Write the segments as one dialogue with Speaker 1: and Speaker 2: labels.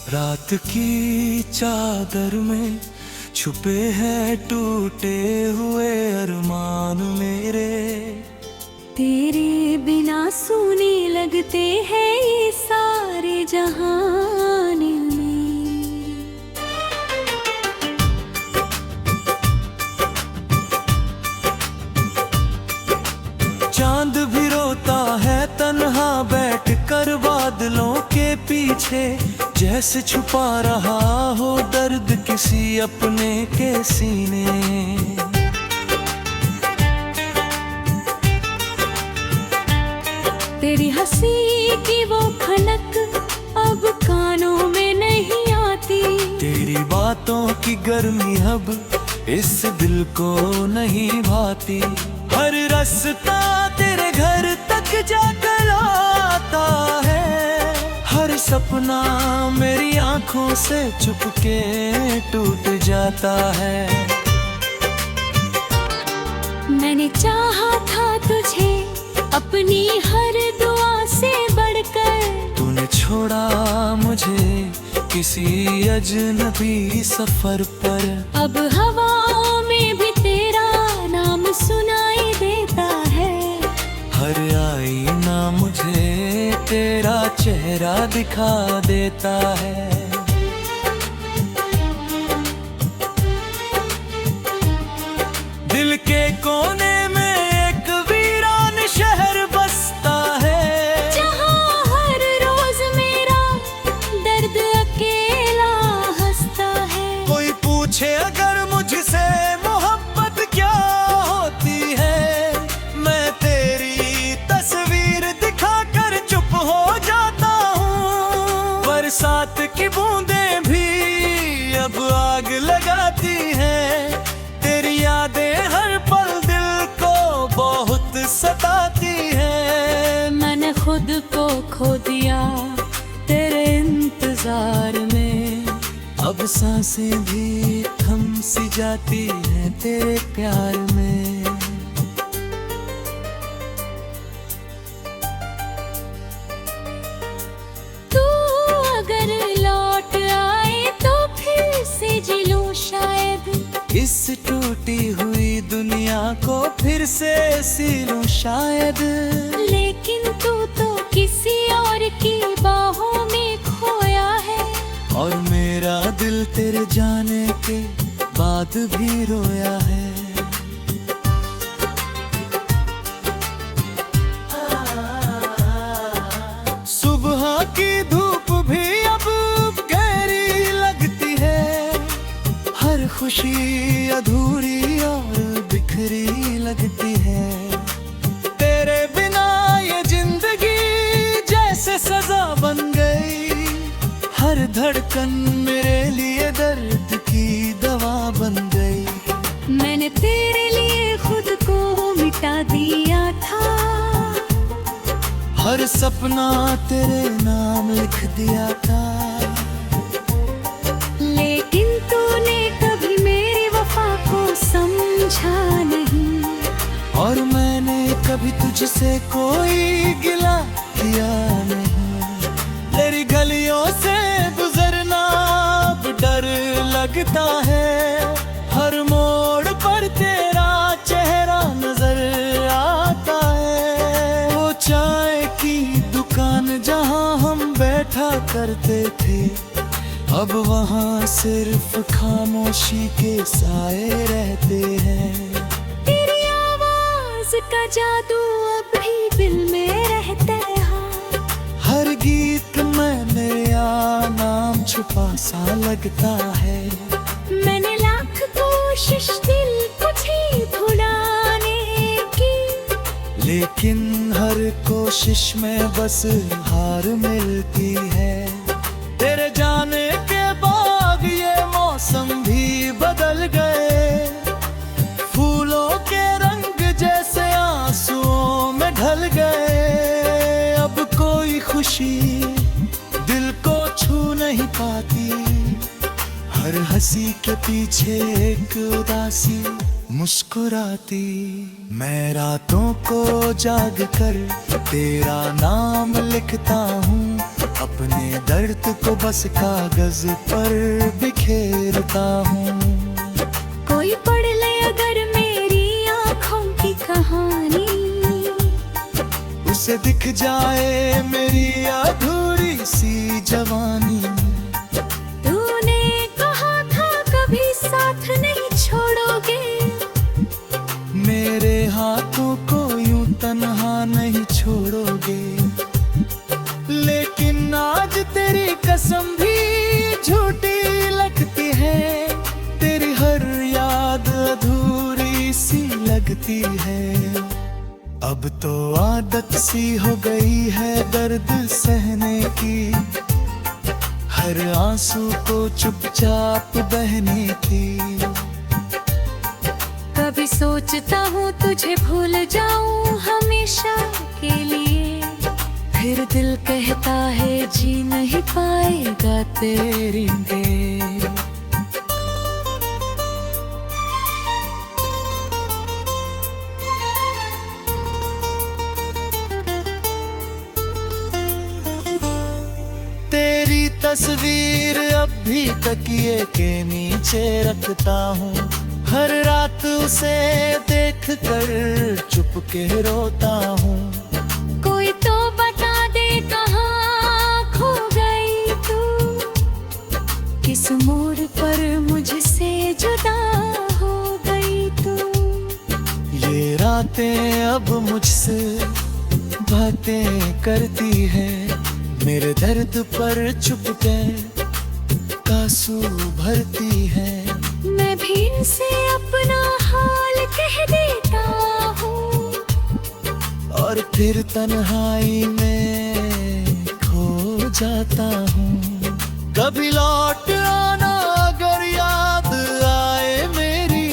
Speaker 1: रात की चादर में छुपे हैं टूटे हुए अरमान मेरे।
Speaker 2: तेरे बिना सूने लगते हैं ये सारे जहान में।
Speaker 1: चांद भी रोता है तन्हा बैठ कर बादलों के पीछे, जैसे छुपा रहा हो दर्द किसी अपने के सीने।
Speaker 2: तेरी हंसी की वो खनक अब कानों में नहीं आती।
Speaker 1: तेरी बातों की गर्मी अब इस दिल को नहीं भाती। हर रास्ता तेरे घर तक जाकर आता है, हर सपना मेरी आंखों से चुपके टूट जाता है।
Speaker 2: मैंने चाहा था तुझे अपनी हर दुआ से बढ़कर,
Speaker 1: तूने छोड़ा मुझे किसी अजनबी सफर पर।
Speaker 2: अब हवाओं में भी तेरा नाम सुनाई देता है।
Speaker 1: हर आईना मुझे तेरा चेहरा दिखा देता है। दिल के कोने में एक वीरान शहर बसता है,
Speaker 2: जहाँ हर रोज मेरा दर्द अकेला हंसता है।
Speaker 1: कोई पूछे अगर मुझसे मोहब्बत क्या होती है, मैं तेरी तस्वीर दिखाकर चुप हो जाता हूँ। बरसात की बूंदें भी अब आग लगाती हैं, तेरी यादें हर पल दिल को बहुत सताती हैं।
Speaker 2: मैंने खुद को खो दिया तेरे इंतजार में,
Speaker 1: अब सांसें भी थम सी जाती हैं तेरे प्यार में।
Speaker 2: तू अगर लौट आए तो फिर से जी लूं शायद।
Speaker 1: इस टूटी हुई दुनिया को फिर से सी लूं शायद।
Speaker 2: लेकिन तू तो किसी और की बाहों में खोया है,
Speaker 1: और मेरा दिल तेरे जाने के बाद भी रोया है। सुबह की धूप भी अब गहरी लगती है, हर खुशी अधूरी और बिखरी लगती है। तेरे बिना ये जिंदगी जैसे सजा बन गई, हर धड़कन मेरे लिए दर्द की दवा बन गई।
Speaker 2: मैंने तेरे लिए खुद को मिटा दिया था,
Speaker 1: हर सपना तेरे नाम लिख दिया था।
Speaker 2: लेकिन तूने कभी मेरी वफा को समझा नहीं,
Speaker 1: और मैंने कभी तुझसे कोई गिला किया नहीं। तेरी गलियों से गुजरना अब डर लगता है, हर मोड़ पर तेरा चेहरा नजर आता है। वो चाय की दुकान जहां हम बैठा करते थे, अब वहां सिर्फ खामोशी के साए रहते हैं।
Speaker 2: तेरी आवाज का जादू अब भी दिल में रहता है।
Speaker 1: हर गीत में मेरा नाम छुपा सा लगता है।
Speaker 2: मैंने लाख कोशिश दिल को थी भुलाने की,
Speaker 1: लेकिन हर कोशिश में बस हार मिलती है। तेरे जाने के बाद ये मौसम भी बदल गए, फूलों के रंग जैसे आंसुओं में ढल गए। अब कोई खुशी दिल को छू नहीं पाती, हर हंसी के पीछे एक उदासी मुस्कुराती। मैं रातों को जाग कर तेरा नाम लिखता हूँ अपने दर्द को बस कागज पर बिखेरता हूँ।
Speaker 2: कोई पढ़ ले अगर मेरी आँखों की कहानी,
Speaker 1: उसे दिख जाए मेरी अधूरी सी जवानी।
Speaker 2: तूने कहा था कभी साथ नहीं छोड़ोगे,
Speaker 1: मेरे हाथों को यूं तन्हा नहीं छोड़ोगे। लेकिन आज तेरी कसम भी झूठी लगती है, तेरी हर याद अधूरी सी लगती है। अब तो आदत सी हो गई है दर्द सहने की, हर आंसू को चुपचाप बहने की।
Speaker 2: कभी सोचता हूँ तुझे भूल जाऊं हमेशा के लिए, फिर दिल कहता है जी नहीं पाएगा तेरे लिए।
Speaker 1: तेरी तस्वीर अब भी तकिए के नीचे रखता हूँ, हर रात उसे देख कर चुपके रोता हूँ।
Speaker 2: कोई तो बता दे कहाँ खो गई तू, किस मोड़ पर मुझसे जुदा हो गई तू।
Speaker 1: ये रातें अब मुझसे बातें करती है, मेरे दर्द पर चुपके आंसू भरती है।
Speaker 2: मैं भी इनसे अपना हाल कह देता हूँ,
Speaker 1: और फिर तन्हाई में खो जाता हूँ। कभी लौट आना अगर याद आए मेरी,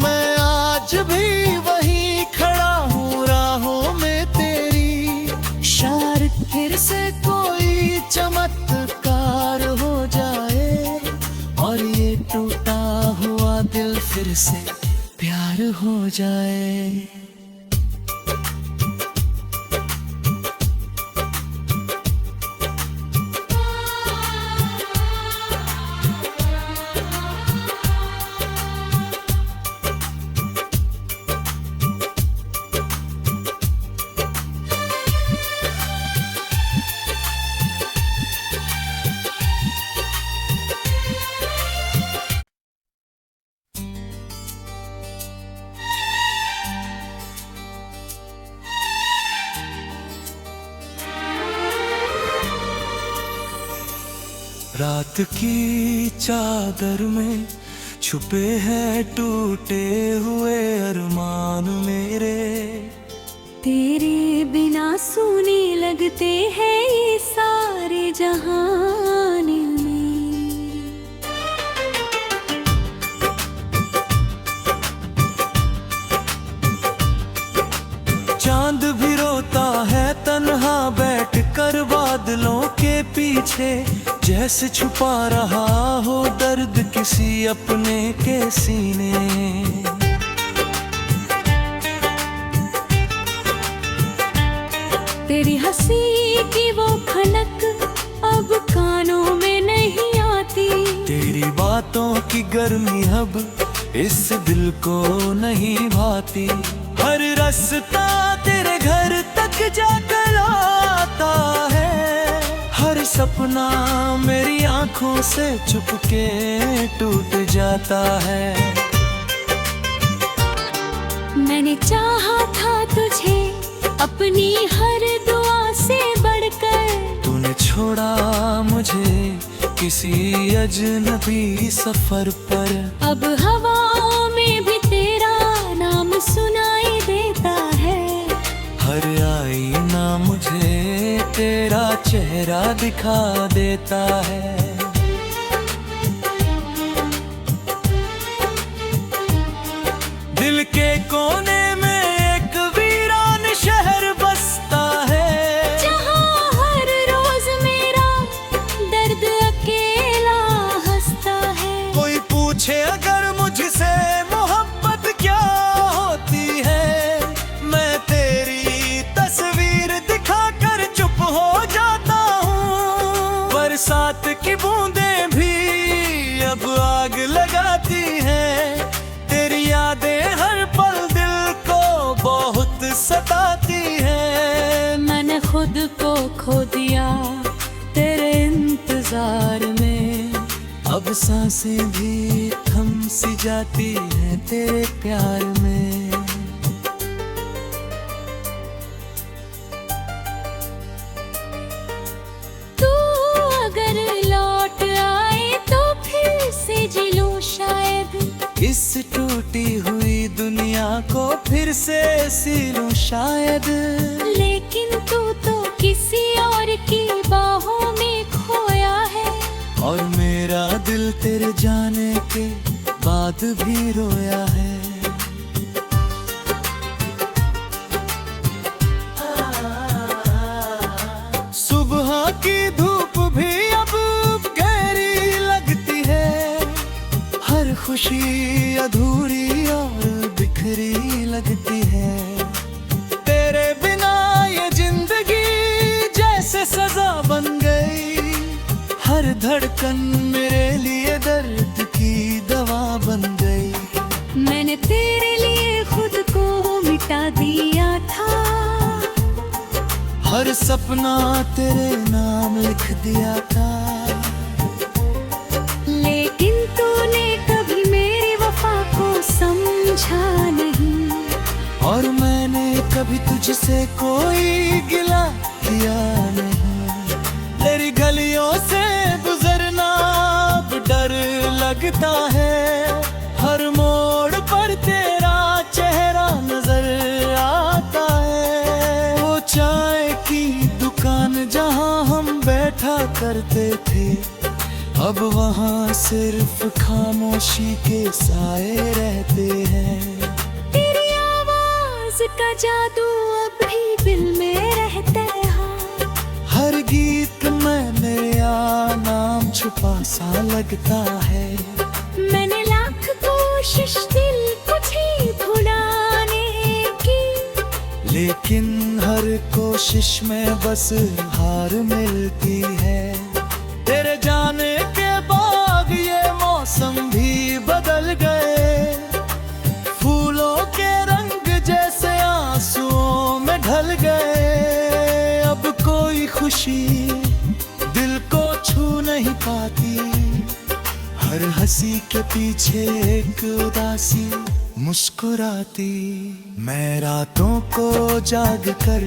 Speaker 1: मैं आज भी वहीं खड़ा हूँ राहों में तेरी।
Speaker 2: शायद
Speaker 1: फिर से कोई चमत्कार हो जाए, और ये टूटा हुआ दिल फिर से प्यार हो जाए। रात की चादर में छुपे हैं टूटे हुए अरमान मेरे,
Speaker 2: तेरे बिना सूने लगते हैं ये सारे जहान में।
Speaker 1: चांद भी रोता है तन्हा बैठ कर बादलों के पीछे, जैसे छुपा रहा हो दर्द किसी अपने के सीने।
Speaker 2: तेरी हंसी की वो खनक अब कानों में नहीं आती,
Speaker 1: तेरी बातों की गर्मी अब इस दिल को नहीं भाती। हर रास्ता तेरे घर तक जाकर आता है, हर सपना मेरी आंखों से चुपके टूट जाता है।
Speaker 2: मैंने चाहा था तुझे अपनी हर दुआ से बढ़कर,
Speaker 1: तूने छोड़ा मुझे किसी अजनबी सफर पर।
Speaker 2: अब हवाओं में भी तेरा नाम सुनाई देता है,
Speaker 1: हर आईना मुझे तेरा चेहरा दिखा देता है। दिल के कोने में एक वीरान शहर बसता है,
Speaker 2: जहाँ हर रोज मेरा दर्द अकेला हंसता है।
Speaker 1: कोई पूछे अगर मुझसे मोहब्बत क्या होती है, मैं तेरी तस्वीर दिखाकर चुप हो जाता हूँ। आग लगाती हैं। तेरी यादें हर पल दिल को बहुत सताती हैं।
Speaker 2: मैंने खुद को खो दिया तेरे इंतजार में।
Speaker 1: अब सांसें भी थम सी जाती हैं तेरे प्यार में।
Speaker 2: तू अगर लौट आए तो फिर से जी लूं शायद।
Speaker 1: इस टूटी हुई दुनिया को फिर से सी लूं शायद।
Speaker 2: लेकिन तू तो किसी और की बाहों में खोया है।
Speaker 1: और मेरा दिल तेरे जाने के बाद भी रोया है। सुबह की धूप भी अब गहरी लगती है। हर खुशी अधूरी और बिखरी लगती है। तेरे बिना ये जिंदगी जैसे सजा बन गई। हर धड़कन मेरे लिए दर्द की दवा बन गई।
Speaker 2: मैंने तेरे लिए खुद को मिटा दिया था।
Speaker 1: हर सपना तेरे नाम लिख दिया था।
Speaker 2: लेकिन तूने कभी मेरी वफा को समझा नहीं।
Speaker 1: और मैंने कभी तुझसे कोई गिला किया नहीं। तेरी गलियों से गुजरना अब डर लगता है। हर मोड़ पर तेरा चेहरा नजर आता है। वो चाय की दुकान जहां हम बैठा करते थे, अब वहां सिर्फ खामोशी के साए रहते हैं।
Speaker 2: तेरी आवाज का जादू अब भी दिल में रहता है।
Speaker 1: हर गीत में मेरा नाम छुपा सा लगता है।
Speaker 2: मैंने लाख कोशिश दिल को थी भुलाने की।
Speaker 1: लेकिन हर कोशिश में बस हार मिलती है। तेरे जाने के बाद ये मौसम भी बदल गए। फूलों के रंग जैसे आंसुओं में ढल गए। अब कोई खुशी दिल को छू नहीं पाती। हर हंसी के पीछे एक उदासी मुस्कुराती। मैं रातों को जाग कर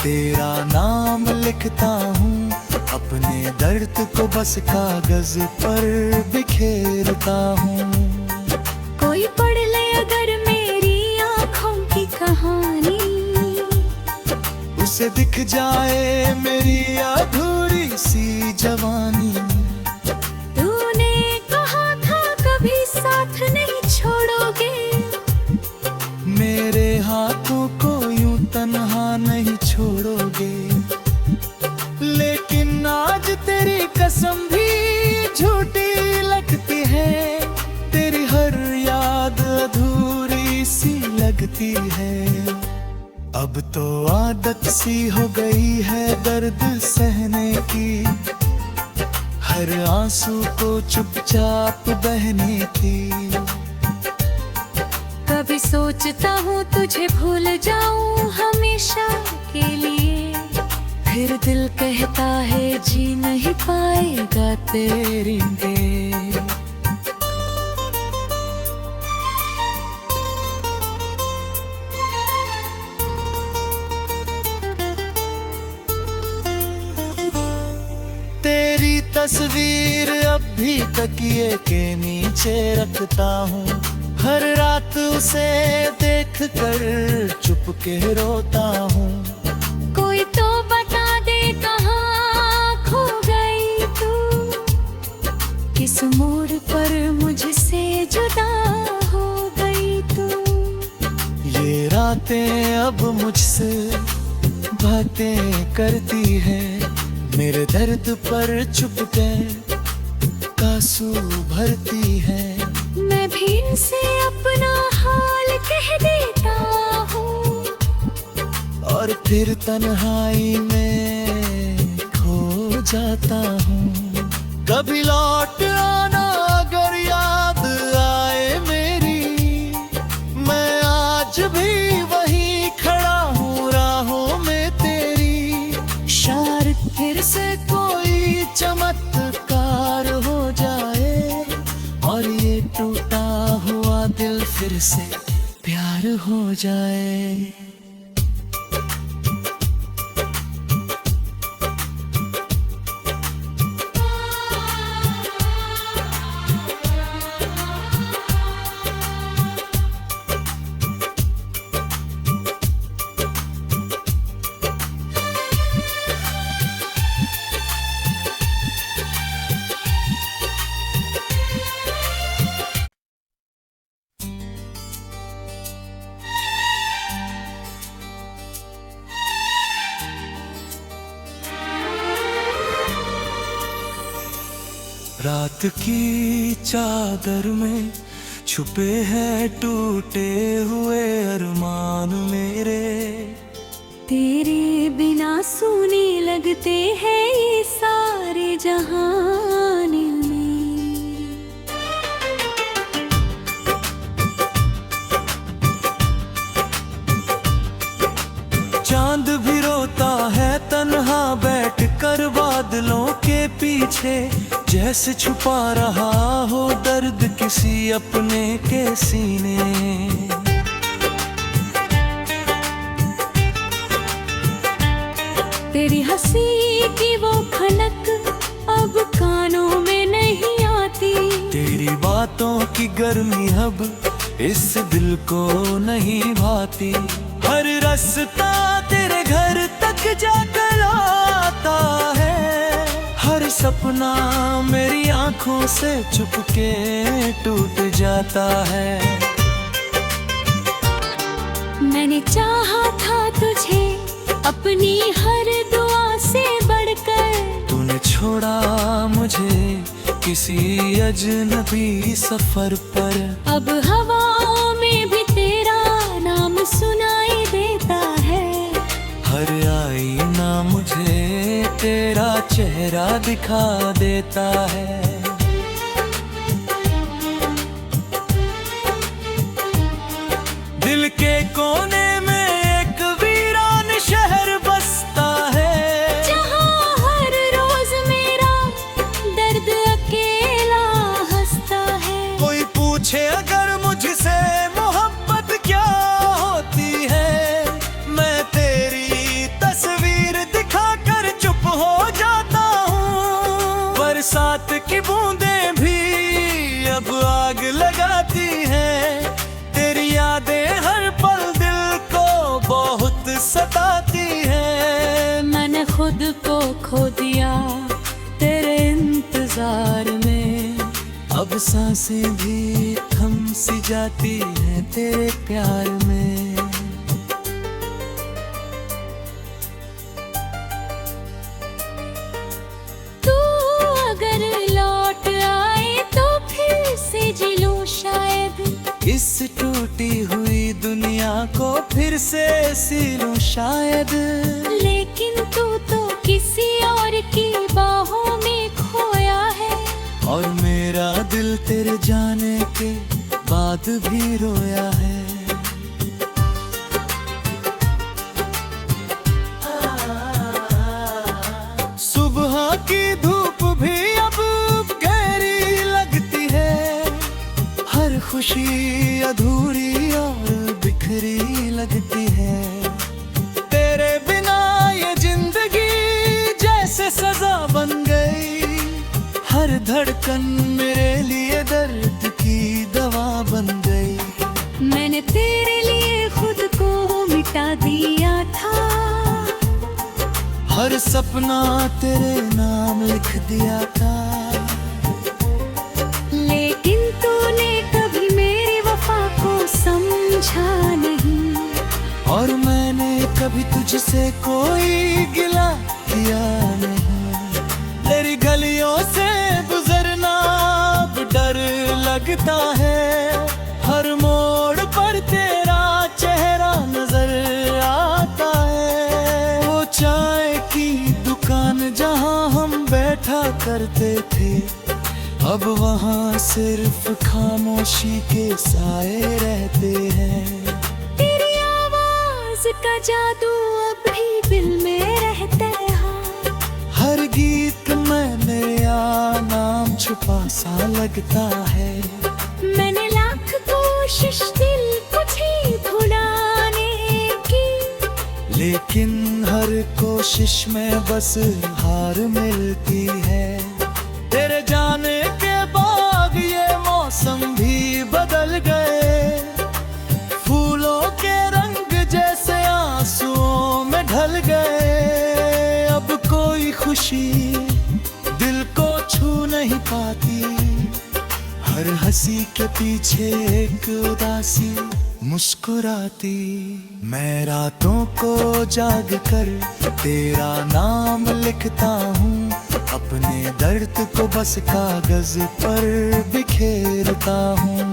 Speaker 1: तेरा नाम लिखता हूँ। अपने दर्द को बस कागज पर बिखेरता हूँ।
Speaker 2: कोई पढ़ ले अगर मेरी आँखों की कहानी।
Speaker 1: उसे दिख जाए मेरी अधूरी सी जवानी।
Speaker 2: तूने कहा था कभी साथ नहीं छोड़ोगे।
Speaker 1: मेरे हाथों को यूं तन्हा नहीं छोड़ोगे। लेकिन आज तेरी कसम भी झूठी लगती है। तेरी हर याद अधूरी सी लगती है। अब तो आदत सी हो गई है दर्द सहने की। हर आंसू को चुपचाप बहने की।
Speaker 2: कभी सोचता हूँ तुझे भूल जाऊं हमेशा के लिए। फिर दिल कहता है जी नहीं पाएगा तेरे बिन।
Speaker 1: तेरी तस्वीर अब भी तकिए के नीचे रखता हूँ। हर रात उसे देख कर चुप के रोता हूँ।
Speaker 2: कोई तो बता दे कहाँ खो गई तू। किस मोड़ पर मुझसे जुदा हो गई तू।
Speaker 1: ये रातें अब मुझसे बातें करती है। मेरे दर्द पर चुपके आंसू भरती है।
Speaker 2: मैं भी इनसे अपना हाल कह देता हूँ।
Speaker 1: और फिर तन्हाई में खो जाता हूँ। कभी लौट आना अगर टूटा हुआ दिल फिर से प्यार हो जाए। रात की चादर में छुपे हैं टूटे हुए अरमान मेरे।
Speaker 2: तेरे बिना सूने लगते हैं ये सारे जहान में।
Speaker 1: चांद भी रोता है तन्हा बैठ कर बादलों के पीछे, जैसे छुपा रहा हो दर्द किसी अपने के सीने।
Speaker 2: तेरी हंसी की वो खनक अब कानों में नहीं आती।
Speaker 1: तेरी बातों की गर्मी अब इस दिल को नहीं भाती। हर रास्ता तेरे घर तक जाकर आता है, हर सपना मेरी आंखों से चुपके टूट जाता है।
Speaker 2: मैंने चाहा था तुझे अपनी हर दुआ से बढ़कर,
Speaker 1: तूने छोड़ा मुझे किसी अजनबी सफर पर।
Speaker 2: अब हवाओं में भी तेरा नाम सुनाई देता है।
Speaker 1: हर आईना मुझे तेरा चेहरा दिखा देता है। दिल के कोने में एक वीरान शहर बसता है,
Speaker 2: जहाँ हर रोज मेरा दर्द अकेला हंसता है।
Speaker 1: कोई पूछे अगर मुझसे मोहब्बत क्या होती है, मैं तेरी तस्वीर दिखाकर चुप हो जाता हूँ। बरसात की बूंदें भी अब आग लगाती हैं, तेरी यादें हर पल दिल को बहुत सताती हैं।
Speaker 2: मैंने खुद को खो दिया तेरे इंतजार में,
Speaker 1: अब सांसें भी थम सी जाती हैं तेरे प्यार में।
Speaker 2: तू अगर लौट आए तो फिर से जी लूं शायद,
Speaker 1: इस टूटी हुई दुनिया को फिर से सी लूं शायद।
Speaker 2: लेकिन तू तो किसी और की बाहों में खोया है,
Speaker 1: और मेरा दिल तेरे जाने के बाद भी रोया है। सुबह की धूप भी अब गहरी लगती है, हर खुशी अधूरी और बिखरी लगती है। तेरे बिना ये जिंदगी जैसे सजा बन गई, हर धड़कन मेरे लिए दर्द की दवा बन गई।
Speaker 2: मैंने तेरे लिए खुद को मिटा दिया था,
Speaker 1: हर सपना तेरे नाम लिख दिया था।
Speaker 2: लेकिन तूने कभी मेरी वफा को समझा नहीं,
Speaker 1: और मैंने कभी तुझसे कोई गिला किया नहीं। तेरी गलियों से गुजरना अब डर लगता है, हर मोड़ पर तेरा चेहरा नजर आता है। वो चाय की दुकान जहां हम बैठा करते थे, अब वहाँ सिर्फ खामोशी के साए रहते हैं।
Speaker 2: तेरी आवाज का जादू अब भी दिल में रहता है।
Speaker 1: हर गीत में मेरा नाम छुपा सा लगता है। कोशिश में बस हार मिलती है। तेरे जाने के बाद ये मौसम भी बदल गए, फूलों के रंग जैसे आंसुओं में ढल गए। अब कोई खुशी दिल को छू नहीं पाती, हर हंसी के पीछे एक उदासी मुस्कुराती। मैं रातों को जाग कर तेरा नाम लिखता हूँ, अपने दर्द को बस कागज पर बिखेरता हूँ।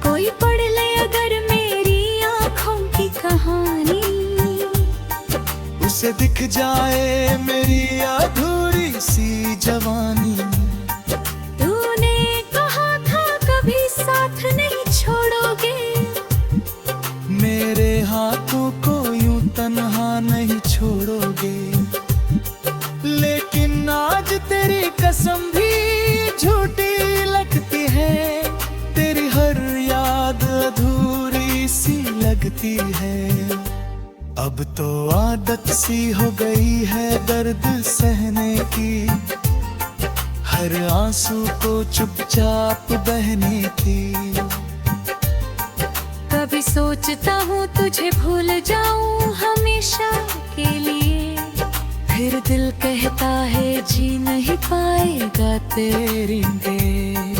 Speaker 2: कोई पढ़ ले अगर मेरी आँखों की कहानी,
Speaker 1: उसे दिख जाए मेरी अधूरी सी जवानी।
Speaker 2: तूने कहा था कभी साथ नहीं छोड़ोगे,
Speaker 1: मेरे हाथों को यूं तन्हा नहीं छोड़ोगे। लेकिन आज तेरी कसम भी झूठी लगती है, तेरी हर याद अधूरी सी लगती है। अब तो आदत सी हो गई है दर्द सहने की, हर आंसू को चुपचाप बहने की।
Speaker 2: कभी सोचता हूँ तुझे भूल जाऊं हमेशा के लिए, फिर दिल कहता है जी नहीं पाएगा तेरे बिन।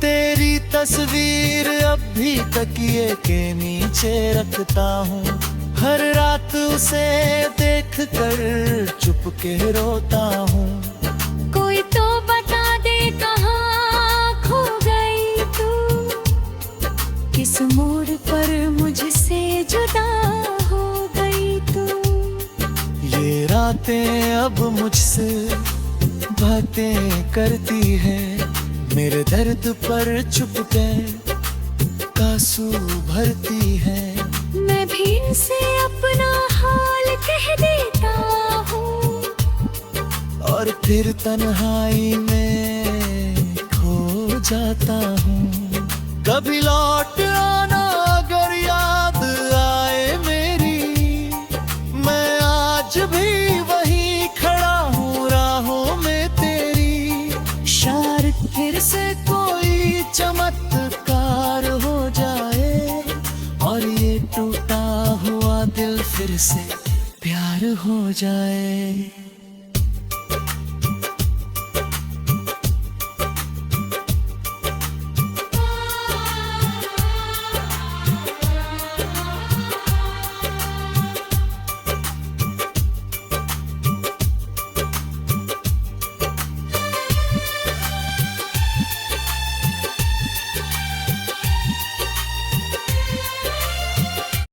Speaker 1: तेरी तस्वीर अब भी तकिए के नीचे रखता हूँ, हर रात उसे देख कर चुपके रोता हूँ।
Speaker 2: कोई तो बता दे कहाँ खो गई तू, किस मोड़ पर मुझसे जुदा हो गई तू।
Speaker 1: ये रातें अब मुझसे बातें करती है, मेरे दर्द पर चुपके आंसू भरती है।
Speaker 2: मैं भी इनसे अपना हाल कह देता हूँ,
Speaker 1: और फिर तन्हाई में खो जाता हूँ। कभी लौट आना अगर याद आए मेरी, मैं आज भी वहीं खड़ा हूँ राहों में तेरी।
Speaker 2: शायद
Speaker 1: फिर से कोई चमत्कार हो जाए, और ये टूटा हुआ दिल फिर से प्यार हो जाए।